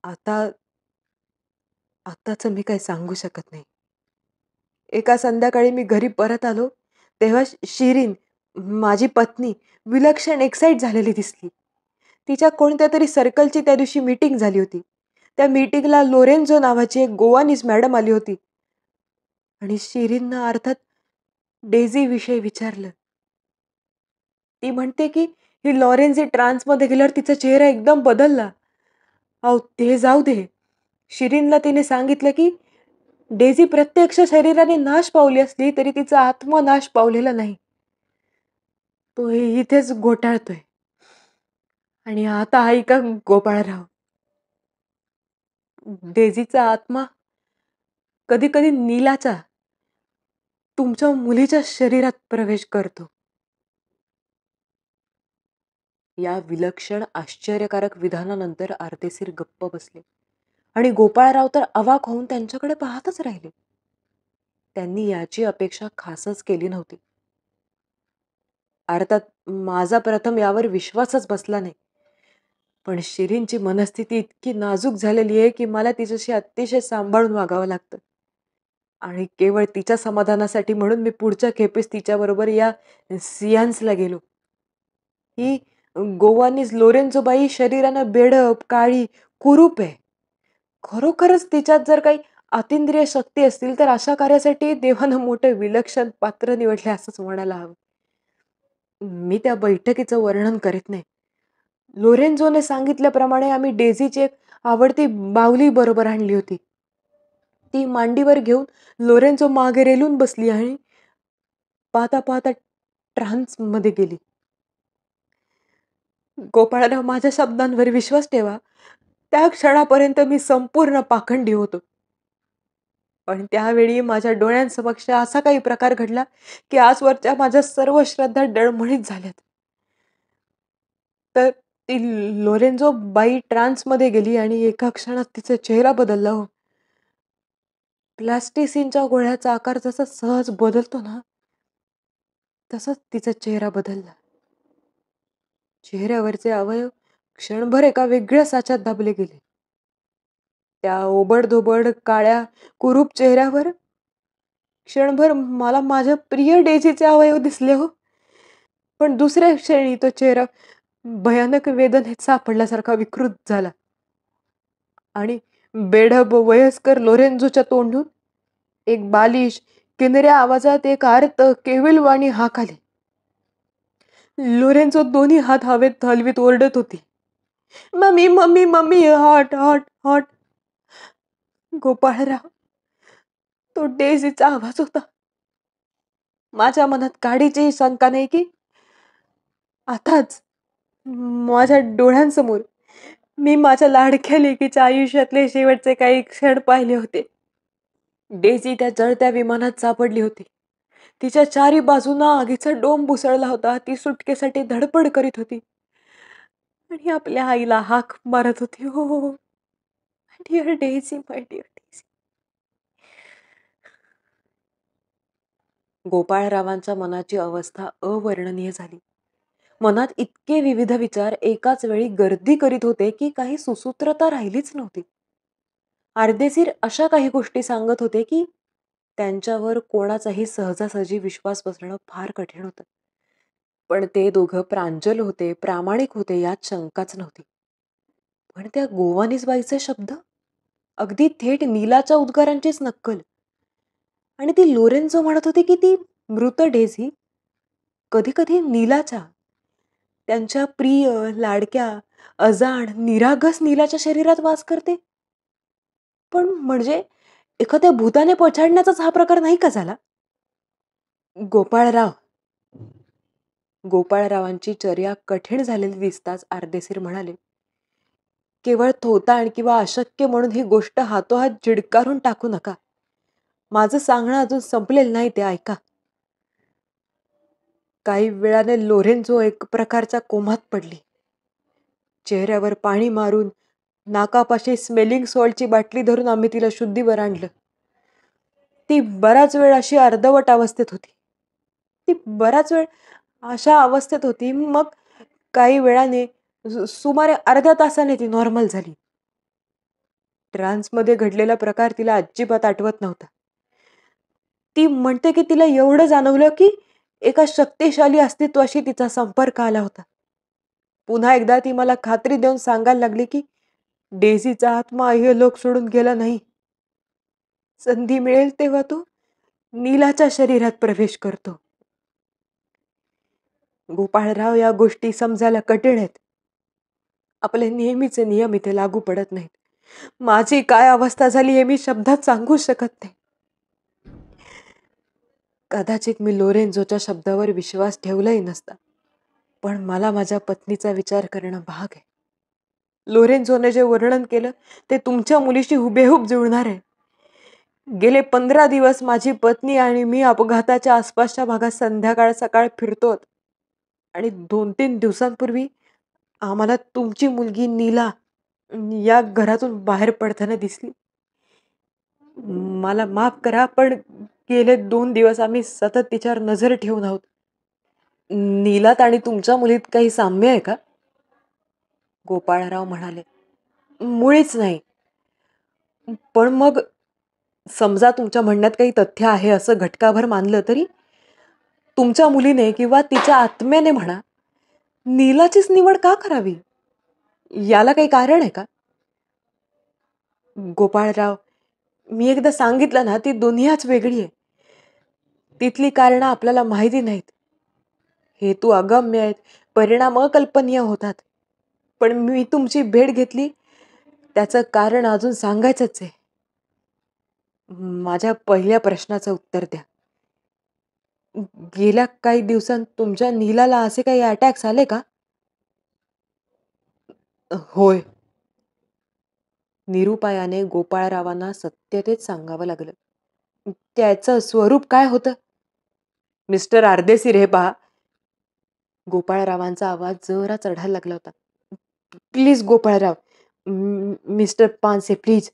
Speaker 1: आता आताच मी काही सांगू शकत नाही. एका संध्याकाळी मी घरी परत आलो तेव्हा शिरीन, माझी पत्नी, विलक्षण एक्साइट झालेली दिसली. तिच्या कोणत्या तरी सर्कलची त्या दिवशी मीटिंग झाली होती. त्या मीटिंगला लोरेन्झो नावाची एक गोवानीज मॅडम आली होती. आणि शिरीननं अर्थात डेझी विषयी विचारलं. ती म्हणते की ही लॉरेन्झी ट्रान्समध्ये गेल्यावर तिचा चेहरा एकदम बदलला. अहो ते जाऊ दे. शिरीनला तिने सांगितलं की डेझी प्रत्यक्ष शरीराने नाश पावली असली तरी तिचा आत्मा नाश पावलेला नाही. तो इथेच घोटाळतोय. आणि आता ऐका गोपाळराव, डेझीचा आत्मा कधी कधी नीलाच्या, तुमच्या मुलीच्या शरीरात प्रवेश करतो. या विलक्षण आश्चर्यकारक विधानानंतर आरतेसीर गप्प बसले आणि गोपाळराव तर अवाक होऊन त्यांच्याकडे पाहतच राहिले. त्यांनी याची अपेक्षा खासच केली नव्हती. अर्थात माझा प्रथम यावर विश्वासच बसला नाही. पण शिरीनची मनस्थिती इतकी नाजूक झालेली आहे की मला तिच्याशी अतिशय सांभाळून वागावं लागतं. आणि केवळ तिच्या समाधानासाठी म्हणून मी पुढच्या खेपेस तिच्याबरोबर या सियान्सला गेलो. ही गोवानीज लोरेन्झोबाई शरीरानं बेडप, काळी, कुरूप आहे. खरोखरच तिच्यात जर काही अतिंद्रिय शक्ती असतील तर अशा कार्यासाठी देवानं मोठे विलक्षण पात्र निवडले असंच म्हणायला हवं. मी त्या बैठकीचं वर्णन करीत नाही. लोरेन्झोने सांगितल्याप्रमाणे आम्ही डेझीची एक आवडती बाहुली बरोबर आणली होती. ती मांडीवर घेऊन लोरेन्झो मागे रेलून बसली आणि पाहता पाहता ट्रान्समध्ये गेली. गोपाळराव, माझ्या शब्दांवर विश्वास ठेवा. त्या क्षणापर्यंत मी संपूर्ण पाखंडी होतो. पण त्यावेळी माझ्या डोळ्यांसमक्ष असा काही प्रकार घडला की आजवरच्या माझ्या सर्व श्रद्धा डळमळीत झाल्यात. तर ती लोरेन्झो बाई ट्रान्समध्ये गेली आणि एका क्षणात तिचा चेहरा बदलला हो. प्लास्टिसिनच्या गोळ्याचा आकार जसा सहज बदलतो ना, तसाच तिचा चेहरा बदलला. चेहऱ्यावरचे अवयव क्षणभर एका वेगळ्या साच्यात दाबले गेले. त्या ओबडधोबड काळ्या कुरूप चेहऱ्यावर क्षणभर मला माझ्या प्रिय डेझीचे अवयव दिसले हो. पण दुसऱ्या क्षणी तो चेहरा भयानक वेदनेत सापडल्यासारखा विकृत झाला आणि बेढब वयस्कर लोरेन्झोच्या तोंडून एक बालिश किनऱ्या आवाजात एक आर्त केविलवाणी हाक आली. लोरेन्झो दोन्ही हात हवेत हलवीत ओरडत होती, mummy mummy mummy, hot hot hot. Gopalrao, तो डेझीचा आवाज होता. माझ्या मनात काडीचीही शंका नाही की आताच माझ्या डोळ्यांसमोर मी माझ्या लाडक्या लेकीच्या आयुष्यातले शेवटचे काही क्षण पाहिले होते. डेझी त्या जळत्या विमानात सापडली होती. तिच्या चारी बाजूंना आगीचा डोंब उसळला होता. ती सुटकेसाठी धडपड करीत होती आणि आपल्या आईला हाक मारत होती, हो हो, dear Daisy, my dear Daisy. गोपाळरावांच्या मनाची अवस्था अवर्णनीय झाली. मनात इतके विविध विचार एकाच वेळी गर्दी करीत होते की काही सुसूत्रता राहिलीच नव्हती. अर्देशीर अशा काही गोष्टी सांगत होते की त्यांच्यावर कोणाचाही सहजासहजी विश्वास बसणं फार कठीण होतं. पण ते दोघं प्रांजल होते, प्रामाणिक होते यात शंकाच नव्हती. पण त्या गोवानीसबाईचे शब्द अगदी थेट नीलाच्या उद्गारांचीच नक्कल. आणि ती लोरेन्झो म्हणत होती की ती मृत डेझी कधी कधी नीलाच्या, त्यांच्या प्रिय, लाडक्या, अजाण, निरागस नीलाच्या शरीरात वास करते. पण म्हणजे एखाद्या भूताने पछाडण्याचाच हा प्रकार नाही का झाला? गोपाळराव गोपाळरावांची चर्या कठीण झालेली दिसताच अर्देशीर म्हणाले, केवळ थोताण किंवा अशक्य म्हणून ही गोष्ट हातोहात झिडकारून टाकू नका. माझं सांगणं अजून संपलेलं नाही, ते ऐका. काही वेळाने लोरेन्झो एक प्रकारच्या कोमात पडली. चेहऱ्यावर पाणी मारून नाकापाशी स्मेलिंग सॉल्टची बाटली धरून आम्ही तिला शुद्धीवर आणलं. ती बराच वेळ अशी अर्धवट अवस्थेत होती. ती बराच वेळ अशा अवस्थेत होती. मग काही वेळाने सुमारे अर्ध्या तासाने ती नॉर्मल झाली. ट्रान्समध्ये घडलेला प्रकार तिला अजिबात आठवत नव्हता. ती म्हणते की तिला एवढं जाणवलं की एका शक्तिशाली अस्तित्वाशी तिचा संपर्क आला होता. पुन्हा एकदा ती मला खात्री देऊन सांगायला लागली की डेझीचा आत्मा इहलोक सोडून गेला नाही. संधी मिळेल तेव्हा तो नीलाच्या शरीरात प्रवेश करतो. गोपाळराव, या गोष्टी समजायला कठीण आहेत. आपले नेहमीचे नियम इथे लागू पडत नाहीत. माझी काय अवस्था झाली हे मी शब्दात सांगू शकत नाही. कदाचित मी लोरेन्झोच्या शब्दावर विश्वास ठेवलाही नसता, पण मला माझ्या पत्नीचा विचार करणं भाग आहे. लोरेन्झोने जे वर्णन केलं ते तुमच्या मुलीशी हुबेहूब जुळणार आहे. गेले 15 दिवस माझी पत्नी आणि मी अपघाताच्या आसपासच्या भागात संध्याकाळ सकाळ फिरतो आणि 2-3 दिवसांपूर्वी आम्हाला तुमची मुलगी नीला या घरातून बाहेर पडताना दिसली. मला माफ करा, पण गेले 2 दिवस आम्ही सतत तिच्यावर नजर ठेवून आहोत. नीलात आणि तुमच्या मुलीत काही साम्य आहे का? गोपाळराव म्हणाले, मुळीच नाही. पण मग समजा तुमच्या म्हणण्यात काही तथ्य आहे असं घटकाभर मानलं तरी तुमच्या मुलीने किंवा तिच्या आत्म्याने म्हणा, नीलाचीच निवड का करावी? याला काही कारण आहे का? गोपाळराव, मी एकदा सांगितलं ना, ती दुनियाच वेगळी आहे. तिथली कारणं आपल्याला माहिती नाहीत. हेतू अगम्य आहेत, परिणाम अकल्पनीय होतात. पण मी तुमची भेट घेतली त्याचं कारण अजून सांगायचंच आहे. माझ्या पहिल्या प्रश्नाचं उत्तर द्या. गेल्या काही दिवसांत तुमच्या नीलाला असे काही अटॅक्स आले का? होय. निरुपायाने गोपाळरावांना सत्य तेच सांगावं लागलं. त्याचं स्वरूप काय होतं? मिस्टर अर्देशीर, हे पहा. गोपाळरावांचा आवाज जरा चढायला लागला होता. Please Gopalrao, mister Panse, please.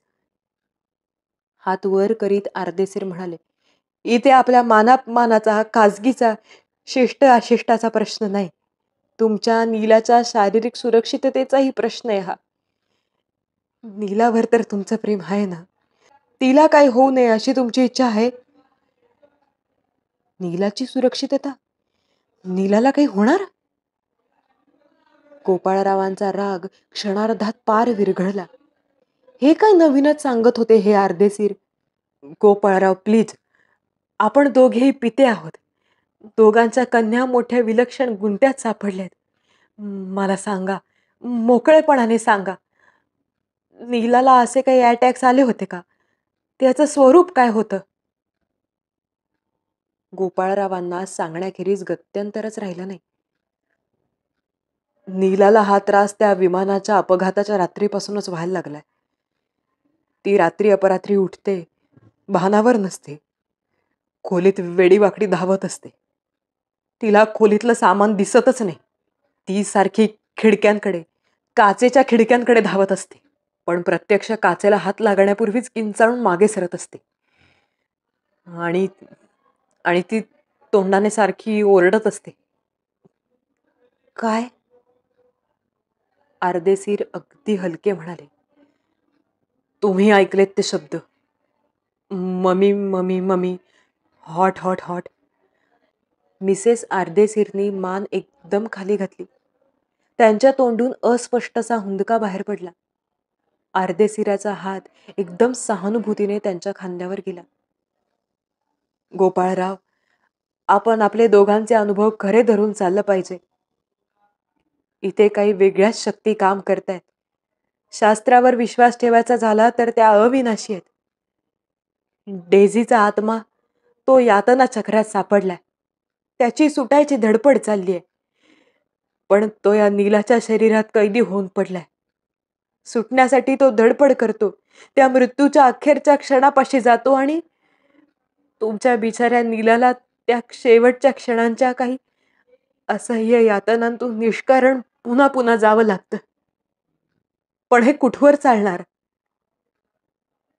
Speaker 1: हात वर करीत अर्देशीर म्हणाले, इथे आपल्या मानापमानाचा, खाजगीचा, शिष्ट अशिष्टाचा प्रश्न नाही. तुमच्या नीलाच्या शारीरिक सुरक्षिततेचाही प्रश्न आहे हा. नीलावर तर तुमचं प्रेम आहे ना? तिला काही होऊ नये अशी तुमची इच्छा आहे? नीलाची सुरक्षितता? नीलाला काही होणार? गोपाळरावांचा राग क्षणार्धात पार विरघळला. हे काय नवीनच सांगत होते हे अर्देशीर? गोपाळराव, प्लीज. आपण दोघेही पिते आहोत. दोघांच्या कन्या मोठ्या विलक्षण गुंत्यात सापडल्यात. मला सांगा, मोकळेपणाने सांगा. नीलाला असे काही अटॅक्स आले होते का? त्याचं स्वरूप काय होतं? गोपाळरावांना सांगण्याखेरीज गत्यंतरच राहिलं नाही. नीलाला हा त्रास त्या विमानाच्या अपघाताच्या रात्रीपासूनच व्हायला लागलाय. ती रात्री अपरात्री उठते, भानावर नसते, खोलीत वेडीवाकडी धावत असते. तिला खोलीतलं सामान दिसतच नाही. ती सारखी खिडक्यांकडे, काचेच्या खिडक्यांकडे धावत असते. पण प्रत्यक्ष काचेला हात लागण्यापूर्वीच किंचाळून मागे सरत असते. आणि आणि ती तोंडाने सारखी ओरडत असते. काय? अर्देशीर अगदी हलके म्हणाले, तुम्ही ऐकलेत ते शब्द. Mummy mummy mummy, hot hot hot. Mrs आर्देसीरनी मान एकदम खाली घातली. त्यांच्या तोंडून अस्पष्टसा हुंदका बाहेर पडला. आर्देसिराचा हात एकदम सहानुभूतीने त्यांच्या खांद्यावर गेला. गोपाळराव, आपण आपले दोघांचे अनुभव खरे धरून चाललं पाहिजे. इथे काही वेगळ्याच शक्ती काम करतायत. शास्त्रावर विश्वास ठेवायचा झाला तर त्या अविनाशी आहेत. डेझीचा आत्मा तो यातना चक्रात सापडलाय. त्याची सुटायची धडपड चाललीय. पण तो या नीलाच्या शरीरात कैदी होऊन पडलाय. सुटण्यासाठी तो धडपड करतो. त्या मृत्यूच्या अखेरच्या क्षणापाशी जातो आणि तुमच्या बिचाऱ्या नीलाला त्या शेवटच्या क्षणांच्या काही असह्य यातनांतून निष्कारण पुन्हा पुन्हा जावं लागतं. पण हे कुठवर चालणार?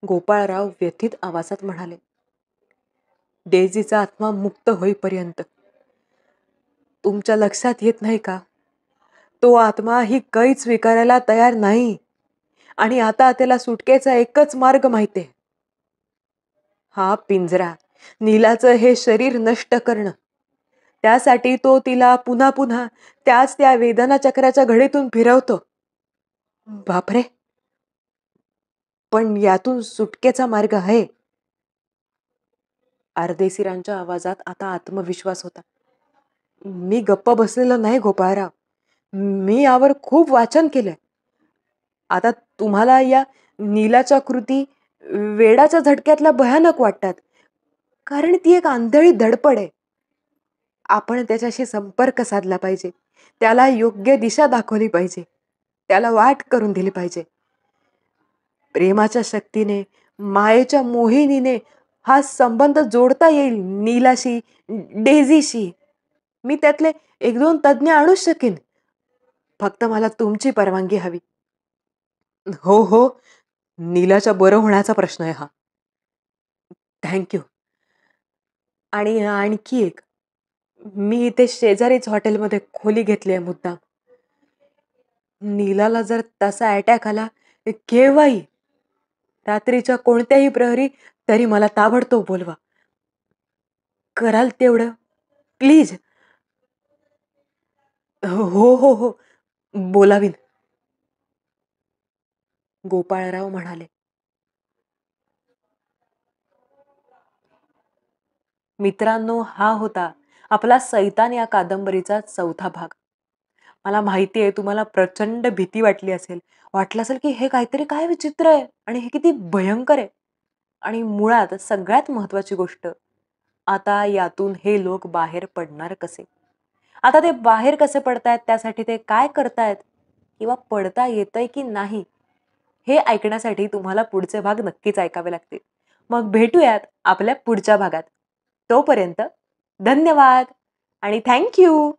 Speaker 1: गोपाळराव व्यथित आवाजात म्हणाले. डेझीचा आत्मा मुक्त होईपर्यंत. तुमच्या लक्षात येत नाही का? तो आत्मा ही कैद स्वीकारायला तयार नाही. आणि आता त्याला सुटकेचा एकच मार्ग माहितीये. हा पिंजरा, नीलाचं हे शरीर नष्ट करणं. त्यासाठी तो तिला पुन्हा पुन्हा त्याच त्या वेदना चक्राच्या घडीतून फिरवतो. बापरे, पण यातून सुटकेचा मार्ग आहे. आर्देसिरांच्या आवाजात आता आत्मविश्वास होता. मी गप्प बसलेलो नाही गोपाळराव. मी यावर खूप वाचन केलंय. आता तुम्हाला या नीलाच्या कृती वेडाच्या झटक्यातल्या भयानक वाटतात. कारण ती एक आंधळी धडपड आहे. आपण त्याच्याशी संपर्क साधला पाहिजे. त्याला योग्य दिशा दाखवली पाहिजे. त्याला वाट करून दिली पाहिजे. प्रेमाच्या शक्तीने, मायेच्या मोहिनीने हा संबंध जोडता येईल नीलाशी, डेझीशी. मी त्यातले 1-2 तज्ञ आणू शकेन. फक्त मला तुमची परवानगी हवी. हो हो, नीलाच्या बरं होण्याचा प्रश्न आहे हा. थँक्यू. आणि आणखी एक, मी इथे शेजारीच हॉटेलमध्ये खोली घेतली आहे मुद्दाम. नीलाला जर तसा अटॅक आला केव्हाही, रात्रीच्या कोणत्याही प्रहरी, तरी मला ताबडतोब बोलवा. कराल तेवढं प्लीज? हो हो हो, बोलावीन. गोपाळराव म्हणाले. मित्रांनो, हा होता आपला सैतान या कादंबरीचा 4था भाग. मला माहिती आहे तुम्हाला प्रचंड भीती वाटली असेल. वाटलं असेल की हे काहीतरी काय विचित्र आहे आणि हे किती भयंकर आहे. आणि मुळात सगळ्यात महत्त्वाची गोष्ट, आता यातून हे लोक बाहेर पडणार कसे? आता ते बाहेर कसे पडतायत, त्यासाठी ते काय करतायत किंवा पडता येतंय की नाही, हे ऐकण्यासाठी तुम्हाला पुढचे भाग नक्कीच ऐकावे लागतील. मग भेटूयात आपल्या पुढच्या भागात. तोपर्यंत धन्यवाद आणि थँक यू.